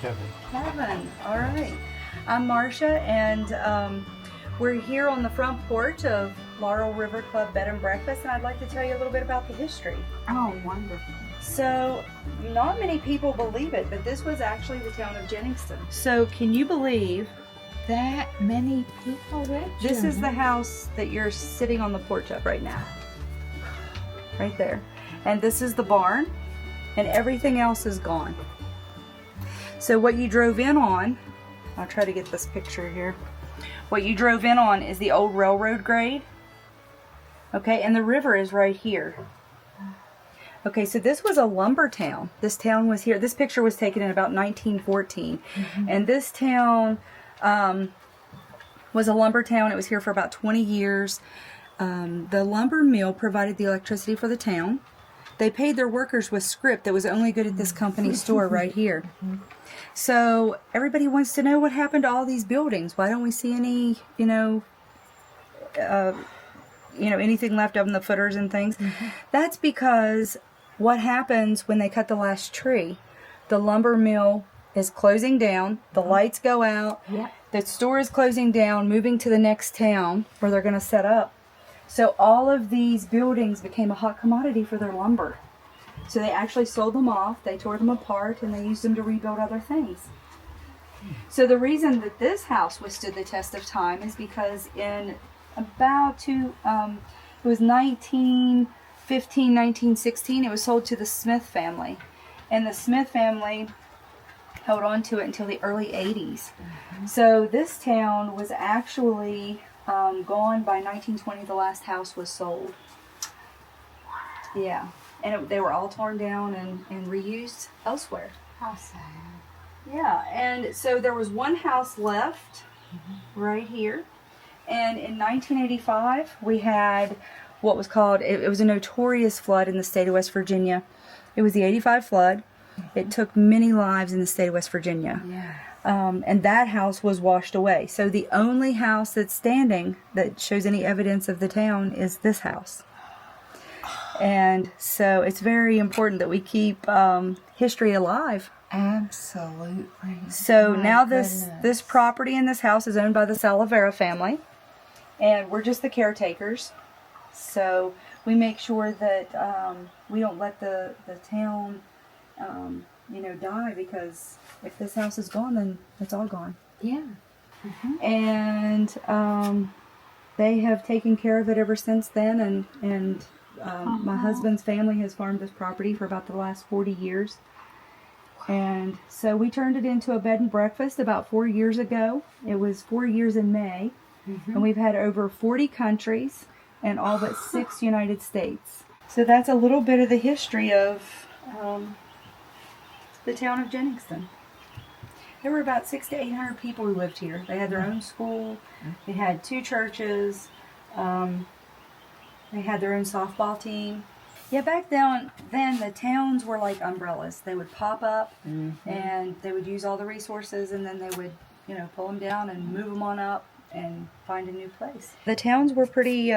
Kevin. All right. I'm Marsha, and we're here on the front porch of Laurel River Club Bed and Breakfast, and I'd like to tell you a little bit about the history. Oh, wonderful. So, not many people believe it, but this was actually the town of Jenningston. So, can you believe That many people lived here? this is the house that you're sitting on the porch of right now? Right there. And this is the barn, and everything else is gone. So what you drove in on, I'll try to get this picture here. What you drove in on is the old railroad grade. Okay, and the river is right here. Okay, so this was a lumber town. This town was here. This picture was taken in about 1914. And this town was a lumber town. It was here for about 20 years. The lumber mill provided the electricity for the town. They paid their workers with scrip that was only good at this company store right here. So everybody wants to know what happened to all these buildings. Why don't we see any, anything left of them, the footers and things? That's because what happens when they cut the last tree? The lumber mill is closing down. The lights go out. Yeah. The store is closing down, moving to the next town where they're going to set up. So all of these buildings became a hot commodity for their lumber. So they actually sold them off, they tore them apart, and they used them to rebuild other things. So the reason that this house withstood the test of time is because in about it was 1915, 1916, it was sold to the Smith family. And the Smith family held on to it until the early 80s. So this town was actually gone by 1920. The last house was sold. Yeah, and they were all torn down and reused elsewhere. How sad. Yeah, and so there was one house left right here. And in 1985, we had what was called, it was a notorious flood in the state of West Virginia. It was the 85 flood. It took many lives in the state of West Virginia. Yeah. And that house was washed away. So the only house that's standing that shows any evidence of the town is this house. And so it's very important that we keep history alive. Absolutely. So My now goodness. this property and this house is owned by the Salavera family, and we're just the caretakers. So we make sure that we don't let the town die, because if this house is gone, then it's all gone. Yeah. And they have taken care of it ever since then, and my husband's family has farmed this property for about the last 40 years. And so we turned it into a bed and breakfast about 4 years ago. It was 4 years in May. And we've had over 40 countries and all but 6 United States. So that's a little bit of the history of the town of Jenningston. There were about 600 to 800 people who lived here. They had their own school. They had 2 churches. They had their own softball team. Yeah, back then the towns were like umbrellas. They would pop up and they would use all the resources, and then they would, pull them down and move them on up and find a new place. The towns were pretty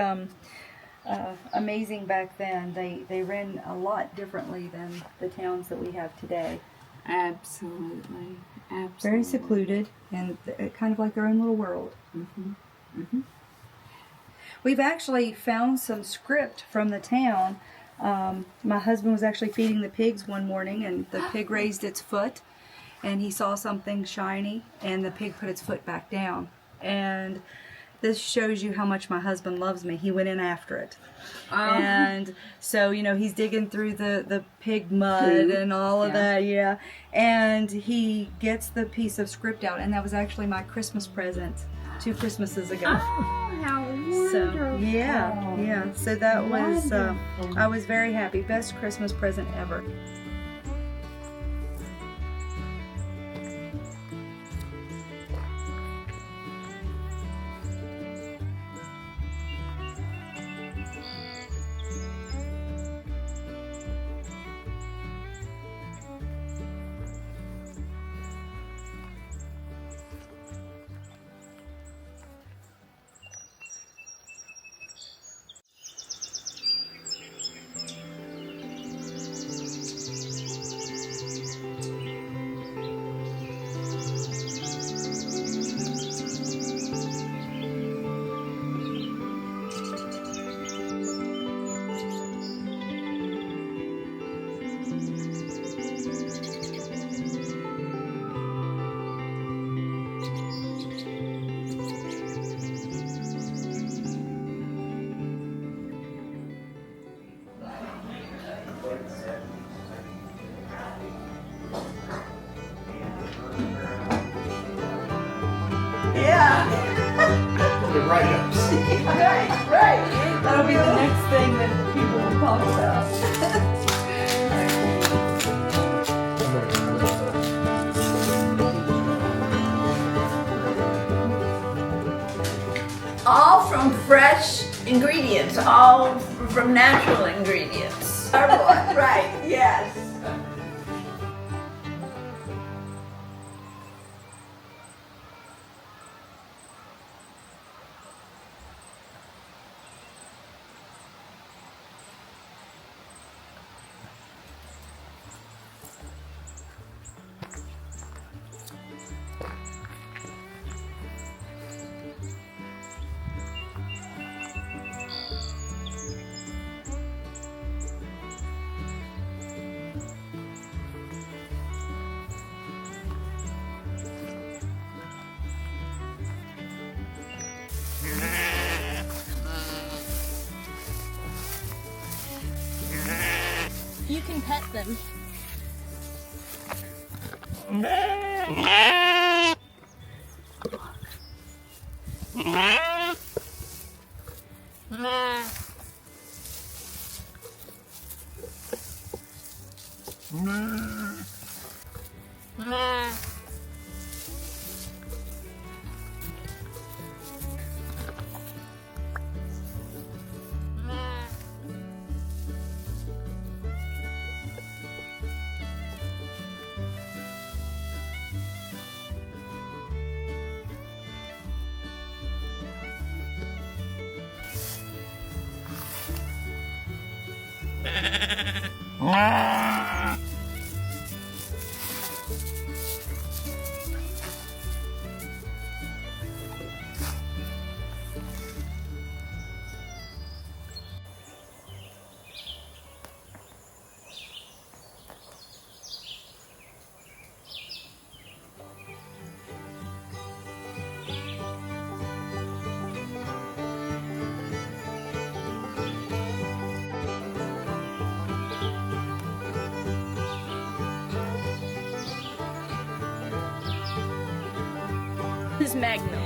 amazing back then. They ran a lot differently than the towns that we have today. Absolutely. Very secluded and kind of like their own little world. We've actually found some script from the town. My husband was actually feeding the pigs one morning, and the pig raised its foot, and he saw something shiny, and the pig put its foot back down. And this shows you how much my husband loves me. He went in after it. And so, he's digging through the pig mud and all of that, and he gets the piece of script out, and that was actually my Christmas present 2 Christmases ago. Oh, how wonderful. So, yeah. So that was, I was very happy. Best Christmas present ever. be the next thing that people will talk about. All from fresh ingredients, all from natural ingredients. Right, yes. You can pet them. This is Magnum.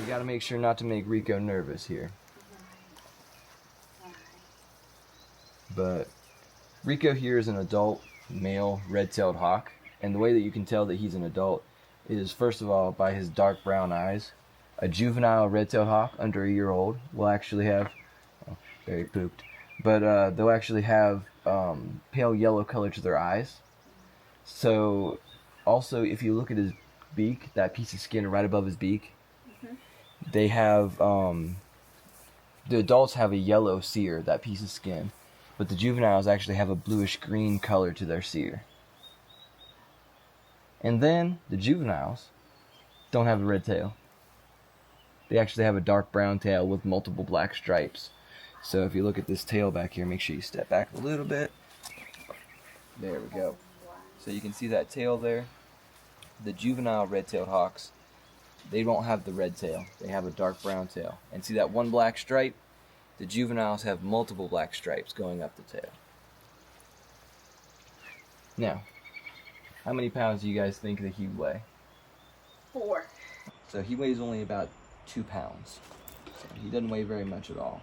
Gotta make sure not to make Rico nervous here. But Rico here is an adult male red-tailed hawk, and the way that you can tell that he's an adult is, first of all, by his dark brown eyes. A juvenile red-tailed hawk under a year old will actually have, oh, very pooped, but they'll actually have pale yellow color to their eyes. So also, if you look at his beak, that piece of skin right above his beak, they have, the adults have a yellow cere, that piece of skin, but the juveniles actually have a bluish green color to their cere. And then the juveniles don't have a red tail. They actually have a dark brown tail with multiple black stripes. So if you look at this tail back here, make sure you step back a little bit. There we go. So you can see that tail there. The juvenile red-tailed hawks, they don't have the red tail. They have a dark brown tail. And see that one black stripe? The juveniles have multiple black stripes going up the tail. Now, how many pounds do you guys think that he weigh? 4. So he weighs only about 2 pounds. So he doesn't weigh very much at all.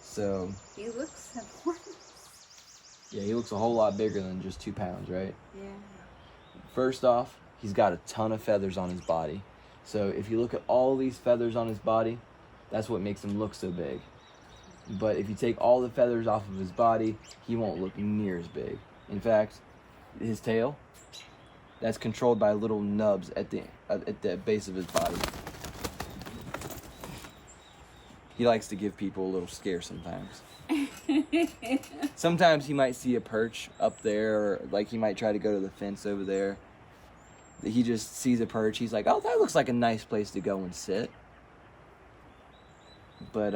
So He looks enormous. yeah, he looks a whole lot bigger than just 2 pounds, right? Yeah. First off, he's got a ton of feathers on his body. So if you look at all these feathers on his body, that's what makes him look so big. But if you take all the feathers off of his body, he won't look near as big. In fact, his tail, that's controlled by little nubs at the base of his body. He likes to give people a little scare sometimes. Sometimes he might see a perch up there, or like he might try to go to the fence over there. He just sees a perch, he's like, oh, that looks like a nice place to go and sit. But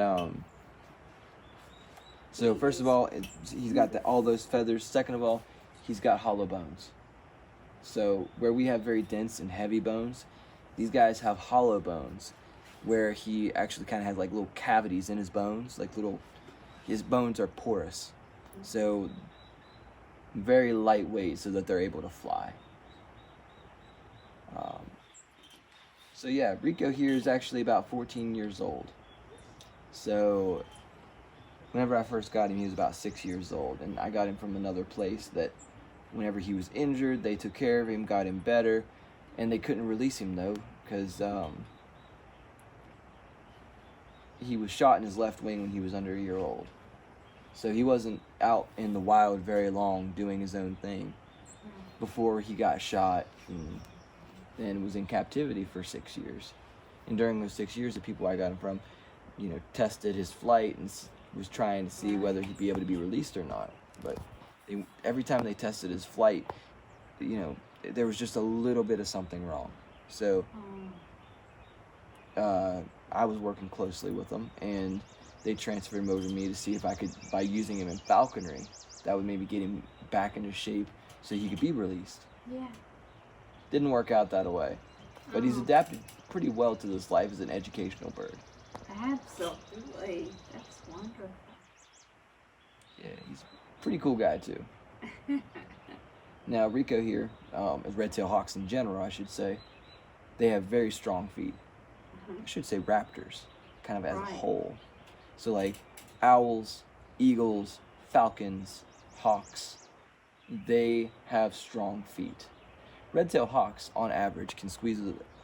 so first of all, he's got all those feathers. Second of all, he's got hollow bones. So where we have very dense and heavy bones, these guys have hollow bones. where he actually kind of has like little cavities in his bones, like his bones are porous, so very lightweight, so that they're able to fly. So yeah, Rico here is actually about 14 years old. So whenever I first got him, he was about 6 years old, and I got him from another place that whenever he was injured, they took care of him, got him better, and they couldn't release him though, because he was shot in his left wing when he was under a year old. So he wasn't out in the wild very long doing his own thing before he got shot, and then was in captivity for 6 years. And during those 6 years, the people I got him from, tested his flight and was trying to see whether he'd be able to be released or not. But every time they tested his flight, there was just a little bit of something wrong. So I was working closely with them, and they transferred him over to me to see if I could, by using him in falconry, that would maybe get him back into shape so he could be released. Yeah. Didn't work out that way, but he's adapted pretty well to this life as an educational bird. Absolutely. That's wonderful. Yeah, he's a pretty cool guy too. Now Rico here, as red-tailed hawks in general, I should say, they have very strong feet. I should say raptors, kind of as a whole. So like owls, eagles, falcons, hawks, they have strong feet. Red-tailed hawks, on average, can squeeze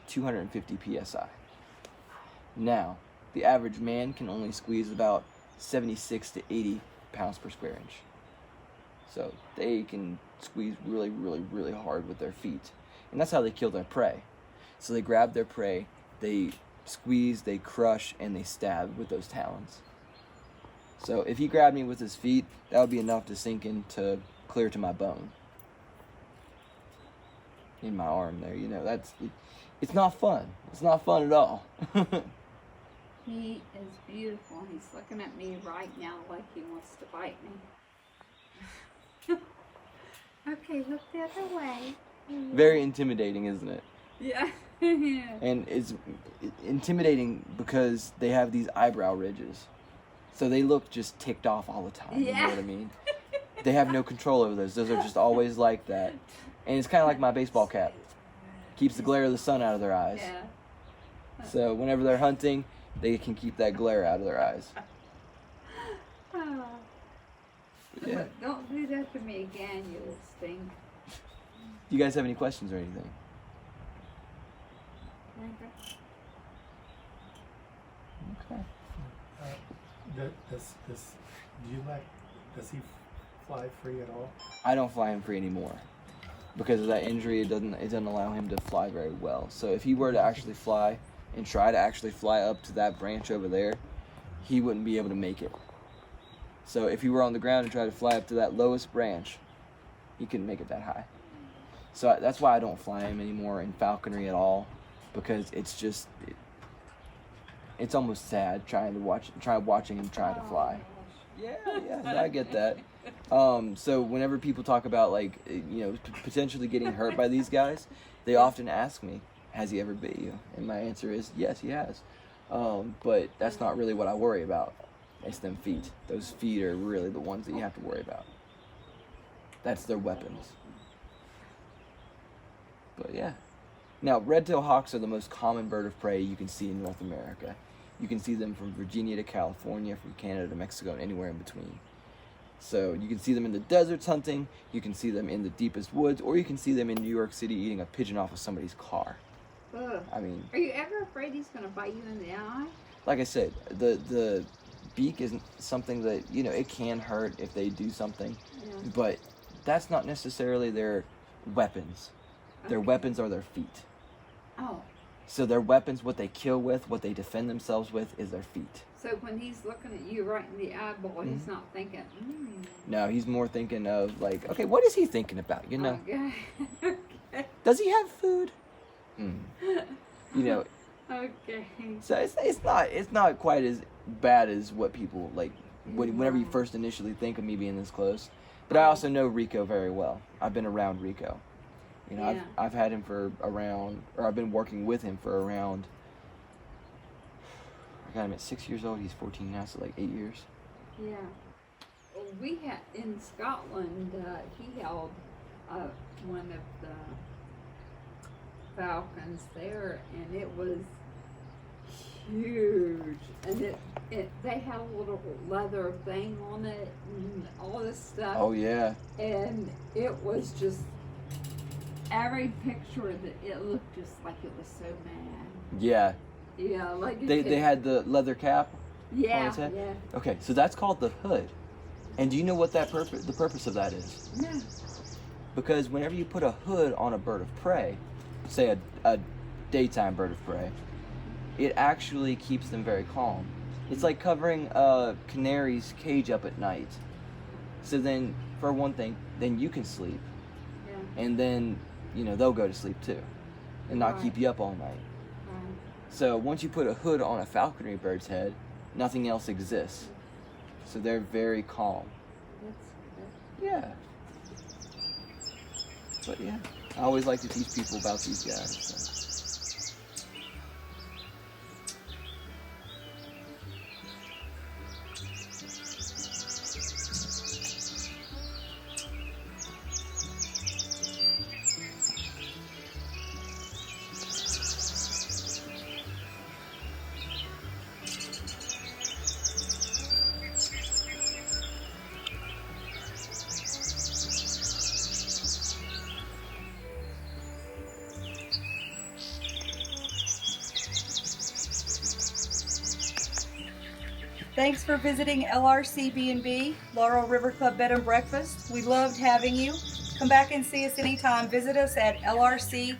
250 psi. Now, the average man can only squeeze about 76 to 80 pounds per square inch. So they can squeeze really, really, really hard with their feet. And that's how they kill their prey. So they grab their prey, they squeeze, they crush, and they stab with those talons. So if he grabbed me with his feet, that would be enough to sink into clear to my bone. In my arm there, it's not fun. It's not fun at all. He is beautiful. He's looking at me right now like he wants to bite me. Okay, look the other way. Very intimidating, isn't it? Yeah. And it's intimidating because they have these eyebrow ridges. So they look just ticked off all the time, You know what I mean? They have no control over those. Those are just always like that. And it's kind of like my baseball cap. Keeps the glare of the sun out of their eyes. Yeah. So whenever they're hunting, they can keep that glare out of their eyes. Oh. Yeah. Don't do that to me again, you little stink. Do you guys have any questions or anything? Okay. Does he fly free at all? I don't fly him free anymore. Because of that injury, it doesn't allow him to fly very well. So if he were to actually fly and try to actually fly up to that branch over there, he wouldn't be able to make it. So if he were on the ground and tried to fly up to that lowest branch, he couldn't make it that high. So that's why I don't fly him anymore in falconry at all, because it's almost sad watching him try to fly. Yeah, I get that. So whenever people talk about potentially getting hurt by these guys, they often ask me, has he ever bit you? And my answer is, yes, he has. But that's not really what I worry about. It's them feet. Those feet are really the ones that you have to worry about. That's their weapons. But yeah. Now, red-tailed hawks are the most common bird of prey you can see in North America. You can see them from Virginia to California, from Canada to Mexico, and anywhere in between. So you can see them in the deserts hunting, you can see them in the deepest woods, or you can see them in New York City eating a pigeon off of somebody's car. Ugh. I mean, are you ever afraid he's going to bite you in the eye? Like I said, the beak isn't something that, it can hurt if they do something, but that's not necessarily their weapons. Their weapons are their feet. Oh. So their weapons, what they kill with, what they defend themselves with, is their feet. So when he's looking at you right in the eyeball, he's not thinking, No, he's more thinking of okay, what is he thinking about, Okay. Okay. Does he have food? Okay. So it's not quite as bad as what people, whenever you first initially think of me being this close. But I also know Rico very well. I've been around Rico. I've had him I've been working with him for around I got him at 6 years old. He's 14 now, so like 8 years. Yeah. Well, we had in Scotland. He held one of the falcons there, and it was huge. And they had a little leather thing on it and all this stuff. Oh yeah. And it was just every picture that it looked just like it was so mad. Yeah. Yeah, like They had the leather cap. Yeah, on its head? yeah. Okay, so that's called the hood. And do you know what the purpose of that is? No. Because whenever you put a hood on a bird of prey, say a daytime bird of prey, it actually keeps them very calm. It's like covering a canary's cage up at night. So then, for one thing, then you can sleep. Yeah. And then, you know, they'll go to sleep too. And not Right. keep you up all night. Right. So once you put a hood on a falconry bird's head, nothing else exists. So they're very calm. That's Yeah. But yeah, I always like to teach people about these guys. So. Thanks for visiting LRC B&B, Laurel River Club Bed and Breakfast. We loved having you. Come back and see us anytime. Visit us at lrcbnb.com.